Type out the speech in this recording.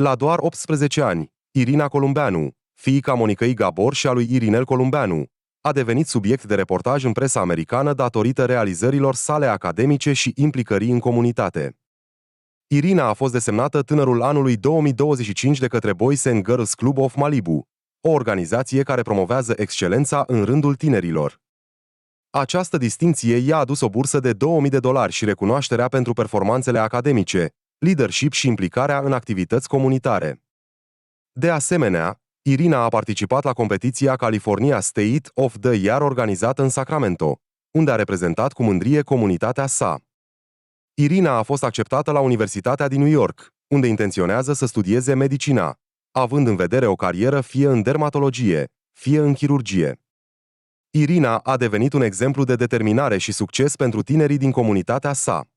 La doar 18 ani, Irina Columbeanu, fiica Monicăi Gabor și a lui Irinel Columbeanu, a devenit subiect de reportaj în presa americană datorită realizărilor sale academice și implicării în comunitate. Irina a fost desemnată Tânărul Anului 2025 de către Boys and Girls Club of Malibu, o organizație care promovează excelența în rândul tinerilor. Această distincție i-a adus o bursă de $2000 și recunoașterea pentru performanțele academice, leadership și implicarea în activități comunitare. De asemenea, Irina a participat la competiția California State of the Year organizată în Sacramento, unde a reprezentat cu mândrie comunitatea sa. Irina a fost acceptată la Universitatea din New York, unde intenționează să studieze medicina, având în vedere o carieră fie în dermatologie, fie în chirurgie. Irina a devenit un exemplu de determinare și succes pentru tinerii din comunitatea sa.